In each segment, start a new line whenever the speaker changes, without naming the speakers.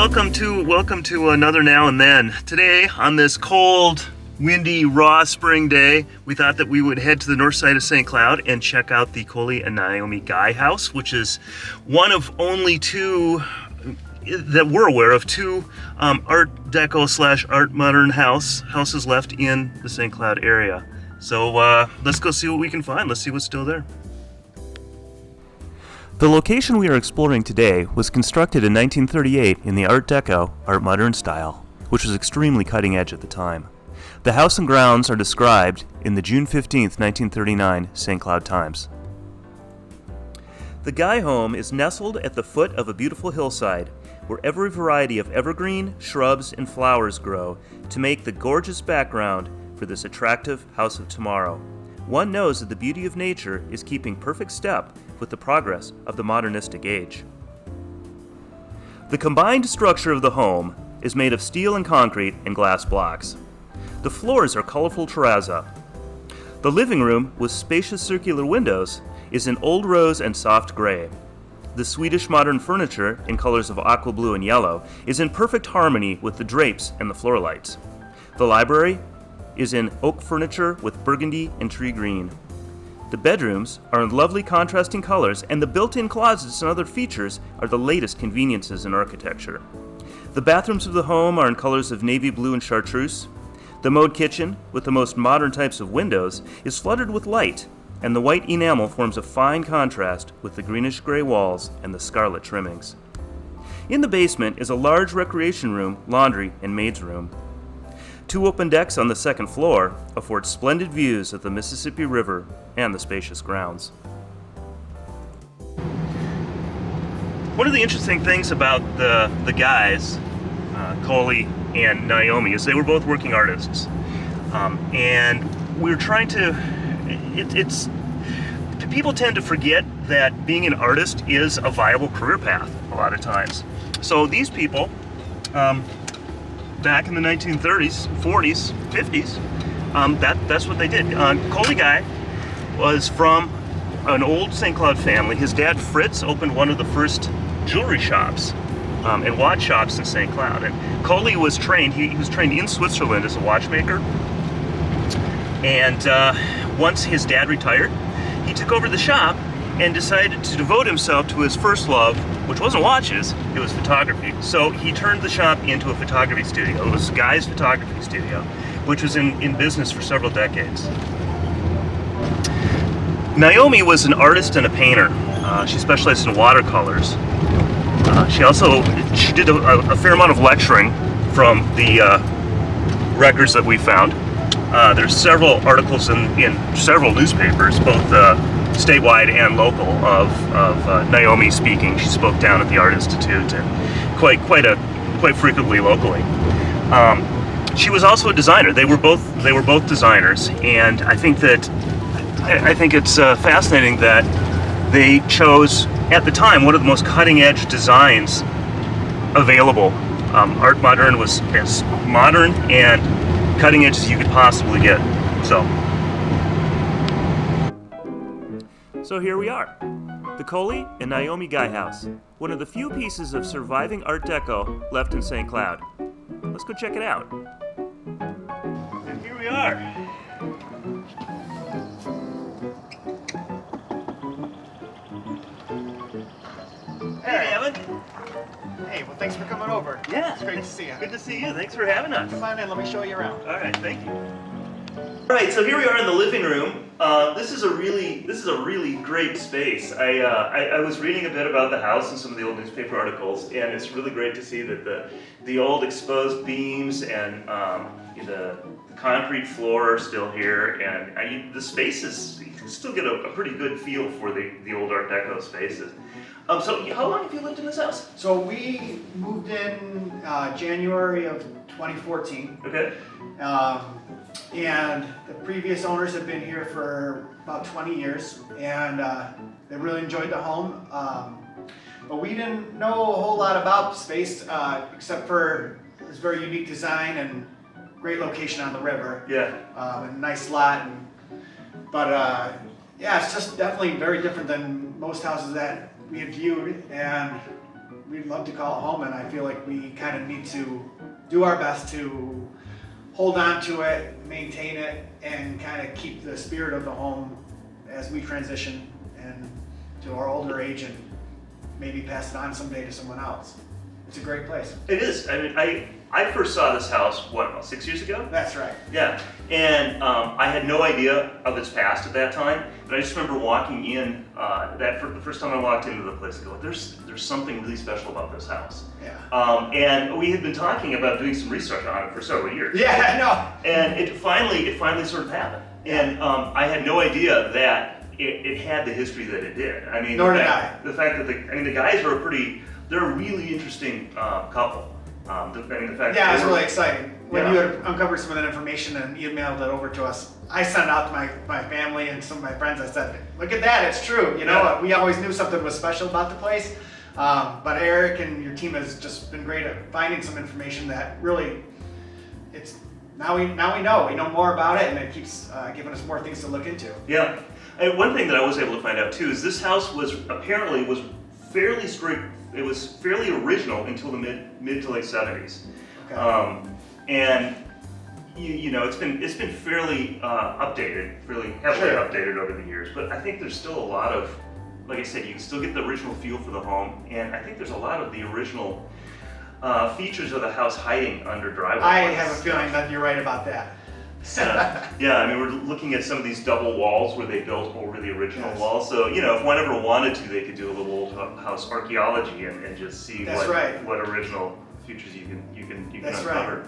welcome to another Now and Then. Today, on this cold, windy, raw spring day, we thought that we would head to the north side of St. Cloud and check out the Coley and Naomi Guy house, which is one of only two that we're aware of, two Art Deco / Art Modern houses left in the St. Cloud area. So let's go see what we can find. Let's see what's still there. The location we are exploring today was constructed in 1938 in the Art Deco, Art Modern style, which was extremely cutting edge at the time. The house and grounds are described in the June 15, 1939 St. Cloud Times. The Guy home is nestled at the foot of a beautiful hillside where every variety of evergreen, shrubs, and flowers grow to make the gorgeous background for this attractive house of tomorrow. One knows that the beauty of nature is keeping perfect step with the progress of the modernistic age. The combined structure of the home is made of steel and concrete and glass blocks. The floors are colorful terrazzo. The living room, with spacious circular windows, is in old rose and soft gray. The Swedish modern furniture, in colors of aqua blue and yellow, is in perfect harmony with the drapes and the floor lights. The library is in oak furniture with burgundy and tree green. The bedrooms are in lovely contrasting colors, and the built-in closets and other features are the latest conveniences in architecture. The bathrooms of the home are in colors of navy blue and chartreuse. The mode kitchen, with the most modern types of windows, is flooded with light, and the white enamel forms a fine contrast with the greenish-gray walls and the scarlet trimmings. In the basement is a large recreation room, laundry, and maid's room. Two open decks on the second floor afford splendid views of the Mississippi River and the spacious grounds. One of the interesting things about the guys, Coley and Naomi, is they were both working artists. And we were trying to, people tend to forget that being an artist is a viable career path a lot of times. So these people, back in the 1930s, 40s, 50s, that's what they did. Coley Guy was from an old St. Cloud family. His dad, Fritz, opened one of the first jewelry shops and watch shops in St. Cloud. And Coley was trained, he was trained in Switzerland as a watchmaker. And once his dad retired, he took over the shop and decided to devote himself to his first love, which wasn't watches, it was photography. So he turned the shop into a photography studio. It was Guy's Photography Studio, which was in business for several decades. Naomi was an artist and a painter. She specialized in watercolors. She did a fair amount of lecturing from the records that we found. There's several articles in several newspapers, both statewide and local, of Naomi speaking. She spoke down at the Art Institute and quite frequently locally. She was also a designer. They were both designers, and I think it's fascinating that they chose at the time one of the most cutting-edge designs available. Art Modern was as modern and cutting edge as you could possibly get. So here we are, the Coley and Naomi Guy house, one of the few pieces of surviving Art Deco left in St. Cloud. Let's go check it out. And here we are. Hey, Gavin.
Hey, well, thanks for coming over.
Yeah.
It's great to see you.
Good to see you. Thanks for having us.
Come on in, let me show you around.
All right, thank you. All right, so here we are in the living room. This is a really great space. I was reading a bit about the house and some of the old newspaper articles, and it's really great to see that the old exposed beams and the concrete floor are still here, and the spaces, you can still get a pretty good feel for the old Art Deco spaces. So how long have you lived in this house?
So we moved in January of 2014.
Okay.
And the previous owners have been here for about 20 years, and they really enjoyed the home. But we didn't know a whole lot about the space, except for this very unique design and great location on the river.
Yeah.
A nice lot. But yeah, it's just definitely very different than most houses that we had viewed, and we'd love to call it home, and I feel like we kind of need to do our best to hold on to it, maintain it, and kind of keep the spirit of the home as we transition and to our older age, and maybe pass it on someday to someone else. It's a great place.
It is. I mean, I first saw this house, about 6 years ago?
That's right.
Yeah, and I had no idea of its past at that time, but I just remember walking in, the first time I walked into the place, I go, there's something really special about this house.
Yeah.
And we had been talking about doing some research on it for several years.
Yeah, I know.
And it finally sort of happened. And I had no idea that it had the history that it did. I mean,
Nor did I.
The fact that the guys are they're a really interesting couple. The fact
Yeah,
that
it was really exciting. When
Yeah.
you had uncovered some of that information and emailed it over to us, I sent it out to my family and some of my friends. I said, look at that, it's true. You know,
Yeah.
we always knew something was special about the place. But Eric and your team has just been great at finding some information that really, now we know more about it, and it keeps giving us more things to look into.
Yeah. And one thing that I was able to find out too is this house was fairly strict. It was fairly original until the mid to late 70s.
Okay.
And you know, it's been fairly updated, fairly heavily
Sure.
updated over the years. But I think there's still a lot of, like I said, you can still get the original feel for the home, and I think there's a lot of the original features of the house hiding under drywall.
I have a feeling that you're right about that.
Yeah, I mean, we're looking at some of these double walls where they built over the original
Yes.
wall. So, you know, if one ever wanted to, they could do a little old house archaeology and just see
That's right.
what original features you can
That's
uncover.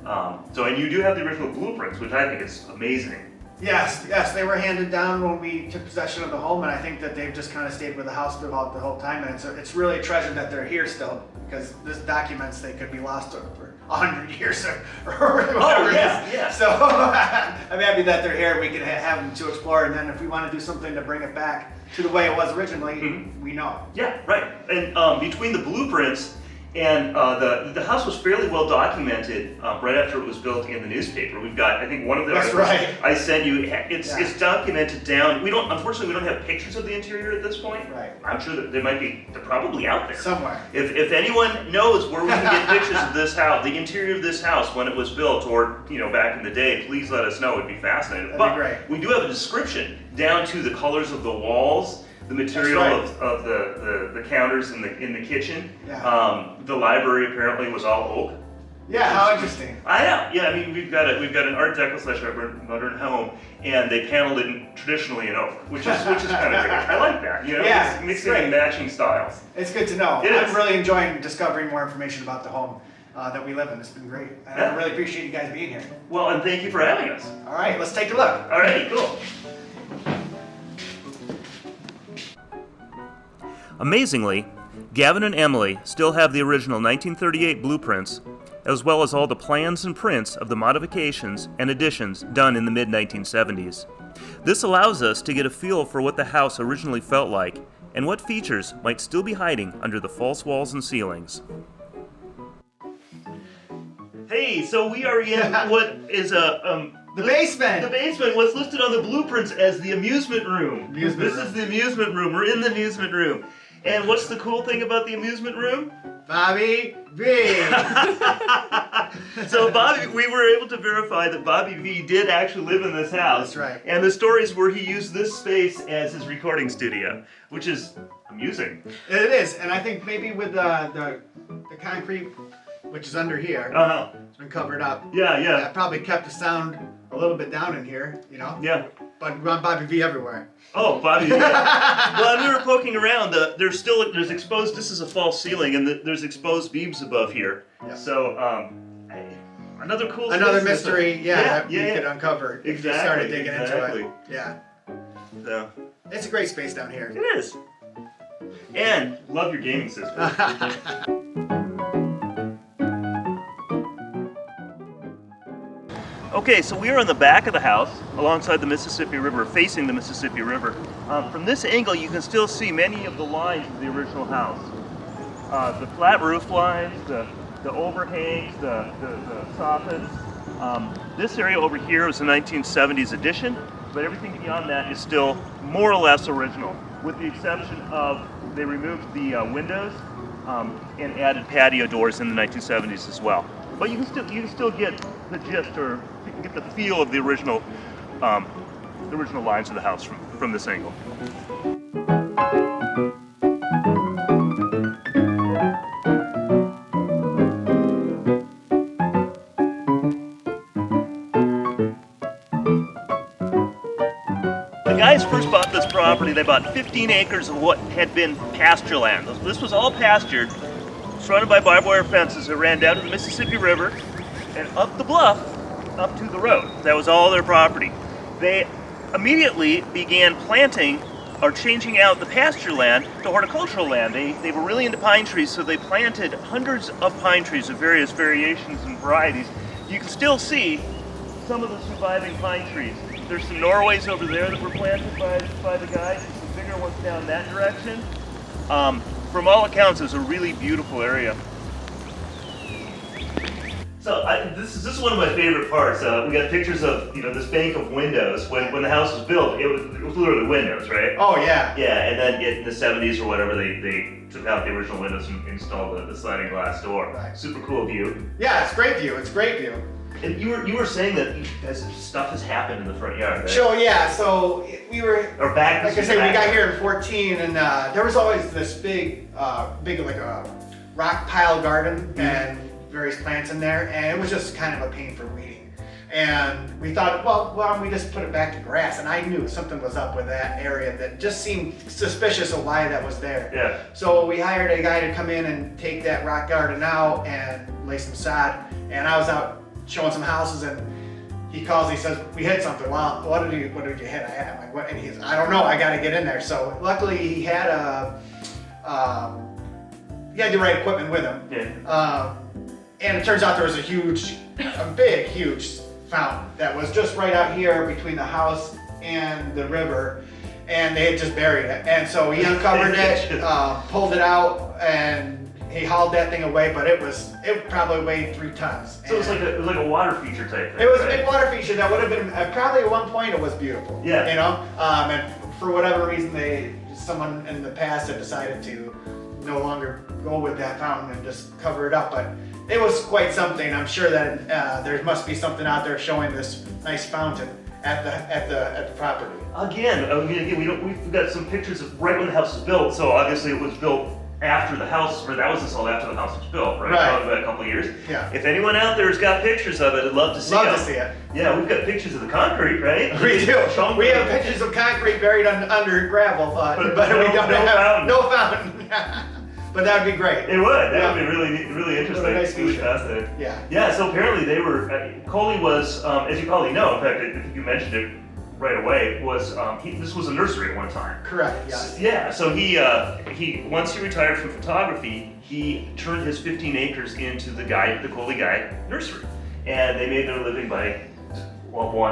And you do have the original blueprints, which I think is amazing.
Yes, they were handed down when we took possession of the home, and I think that they've just kind of stayed with the house throughout the whole time, and it's really a treasure that they're here still, because this documents they could be lost for 100 years or whatever it is.
Yeah.
So I'm happy that they're here. We can have them to explore, and then if we want to do something to bring it back to the way it was originally, we know.
Yeah, right. And between the blueprints and the house was fairly well documented right after it was built in the newspaper. We've got, I think, one of the
That's
articles
right.
I sent you. It's documented down. Unfortunately, we don't have pictures of the interior at this point.
Right.
I'm sure that they're probably out there
Somewhere.
If anyone knows where we can get pictures of this house, the interior of this house when it was built, or back in the day, please let us know. It'd be fascinating.
That'd be great.
We do have a description down to the colors of the walls, the material
right.
of the counters in the kitchen.
Yeah.
The library apparently was all oak.
Yeah, how interesting.
I know. Yeah, I mean we've got an Art Deco / modern home, and they paneled it traditionally in oak, which is kind of great. I like that.
Yeah,
mixing
it's great.
and matching styles.
It's good to know.
It is.
I'm really enjoying discovering more information about the home that we live in. It's been great. And I really appreciate you guys being here.
Well, and thank you for having us.
All right, let's take a look.
All right, cool. Amazingly, Gavin and Emily still have the original 1938 blueprints, as well as all the plans and prints of the modifications and additions done in the mid-1970s. This allows us to get a feel for what the house originally felt like, and what features might still be hiding under the false walls and ceilings. Hey, so we are in what is the
basement.
The basement. What's listed on the blueprints as the amusement room. This is the amusement room. We're in the amusement room. And what's the cool thing about the amusement room?
Bobby V.
So we were able to verify that Bobby V did actually live in this house.
That's right.
And the stories were he used this space as his recording studio, which is amusing.
It is, and I think maybe with the concrete, which is under here, it's been covered up.
Yeah.
That probably kept the sound a little bit down in here,
Yeah.
But we want Bobby V everywhere.
Oh, Bobby. Yeah. Well, and we were poking around. There's exposed. This is a false ceiling, and there's exposed beams above here.
Yeah.
So, another cool.
Another
space
mystery, that we could uncover if we started digging into it. Yeah.
So,
It's a great space down here.
it is. And love your gaming system. Okay, so we are on the back of the house, alongside the Mississippi River, facing the Mississippi River. From this angle, you can still see many of the lines of the original house. The flat roof lines, the overhangs, the soffits. This area over here was a 1970s addition, but everything beyond that is still more or less original, with the exception of they removed the windows and added patio doors in the 1970s as well. But you can still get the gist, or you can get the feel of the original lines of the house from this angle. The guys first bought this property. They bought 15 acres of what had been pasture land. This was all pastured, surrounded by barbed wire fences that ran down to the Mississippi River and up the bluff, up to the road. That was all their property. They immediately began planting or changing out the pasture land to horticultural land. They were really into pine trees, so they planted hundreds of pine trees of various variations and varieties. You can still see some of the surviving pine trees. There's some Norways over there that were planted by the guys, some bigger ones down that direction. From all accounts, it was a really beautiful area. So this is one of my favorite parts. We got pictures of this bank of windows when the house was built. It was literally windows, right?
Oh yeah.
Yeah, and then in the 70s or whatever, they took out the original windows and installed the sliding glass door.
Right.
Super cool view.
Yeah, it's great view. It's great view.
And you were saying that stuff has happened in the front yard, right?
So yeah, so we were,
or back,
like I said, we got here in 14, and there was always this big like a rock pile garden and various plants in there, and it was just kind of a pain for weeding. And we thought, well, why don't we just put it back to grass? And I knew something was up with that area that just seemed suspicious of why that was there.
Yeah.
So we hired a guy to come in and take that rock garden out and lay some sod. And I was out showing some houses, and he calls, he says, we hit something. Well, what did you hit? I'm like, what? And he's, I don't know, I gotta get in there. So luckily he had he had the right equipment with him.
Yeah.
And it turns out there was a big, huge fountain that was just right out here between the house and the river, and they had just buried it. And so he uncovered it, pulled it out, and he hauled that thing away, but it probably weighed 3 tons.
So it was like a water feature type thing.
It was
right?
a big water feature that would have been probably at one point it was beautiful.
Yeah.
And for whatever reason, someone in the past had decided to no longer go with that fountain and just cover it up. But it was quite something. I'm sure that there must be something out there showing this nice fountain at the property.
We've got some pictures of right when the house was built. So obviously it was built after the house, or that was installed after the house was built, right? Probably about a couple of years.
Yeah.
If anyone out there's got pictures of it, I'd love to see them.
Love to see it.
Yeah, we've got pictures of the concrete, right?
We do. We have pictures of concrete buried under gravel, but we don't have no fountain. But that would be great.
It would. That would be really interesting.
Nice
really fascinating.
Yeah.
Yeah. So apparently they were. Coley was, as you probably know. In fact, if you mentioned it right away, was this was a nursery at one time.
Correct. Yes.
Yeah. So he once he retired from photography, he turned his 15 acres into the Coley guy nursery, and they made their living by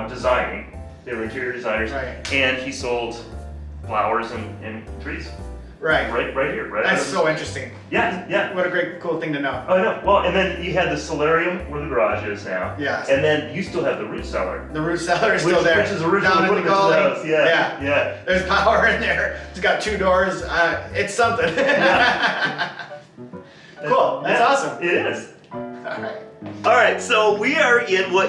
designing. They were interior designers,
right.
And he sold flowers and trees.
Right
here.
That's so interesting.
Yeah.
What a great, cool thing to know.
Oh, I know. Well, and then you had the solarium where the garage is now.
Yes.
And then you still have the root cellar.
The root cellar is still there.
Which is original
down in the gully.
Yeah.
There's power in there. It's got 2 doors. It's something. Cool. That's awesome.
It is.
All
right, so we are in we're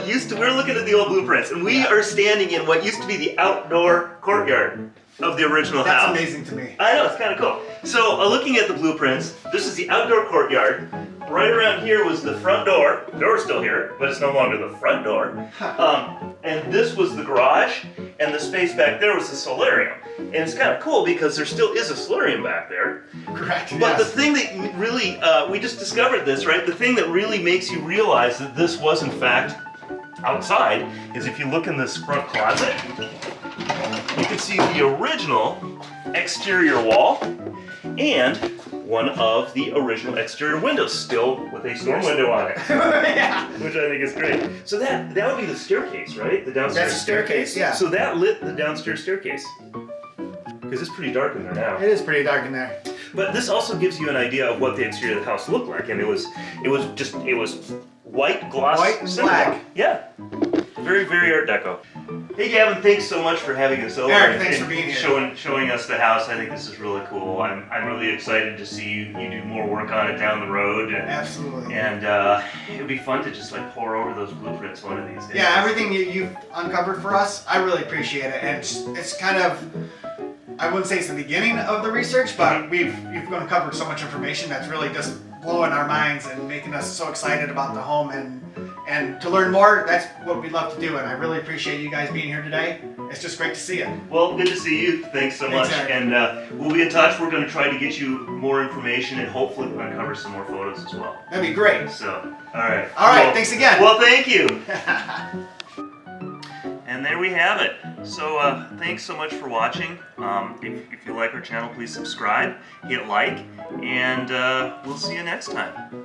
looking at the old blueprints, and we are standing in what used to be the outdoor courtyard of the original house.
That's amazing to me.
I know, it's kind of cool. So looking at the blueprints, this is the outdoor courtyard. Right around here was the front door. The door's still here, but it's no longer the front door. And this was the garage, and the space back there was the solarium. And it's kind of cool because there still is a solarium back there.
Correct.
But the thing that really, we just discovered this, right? The thing that really makes you realize that this was in fact outside is if you look in this front closet, you can see the original exterior wall and one of the original exterior windows, still with a storm window on it.
Yeah.
Which I think is great. So that would be the staircase, right? The downstairs
That's the staircase, yeah.
So that lit the downstairs staircase. Because it's pretty dark in there now.
It is pretty dark in there.
But this also gives you an idea of what the exterior of the house looked like, and it was white gloss,
white and
cinder block.
black.
Yeah, very Art Deco. Hey Gavin, thanks so much for having us over.
Eric, thanks for being here.
Showing us the house. I think this is really cool. I'm really excited to see you do more work on it down the road.
Absolutely.
And it'd be fun to just like pour over those blueprints one of these days.
Yeah, everything you've uncovered for us, I really appreciate it. And it's kind of, I wouldn't say it's the beginning of the research, but you've uncovered so much information that's really just blowing our minds and making us so excited about the home, and to learn more, that's what we love to do, and I really appreciate you guys being here today. It's just great to see you.
Well, good to see you. Thanks so much.
Eric.
And we'll be in touch. We're going to try to get you more information and hopefully uncover some more photos as well.
That'd be great.
So, all right.
All right,
Well,
thanks again.
Well, thank you. And there we have it. So thanks so much for watching. If you like our channel, please subscribe, hit like, and we'll see you next time.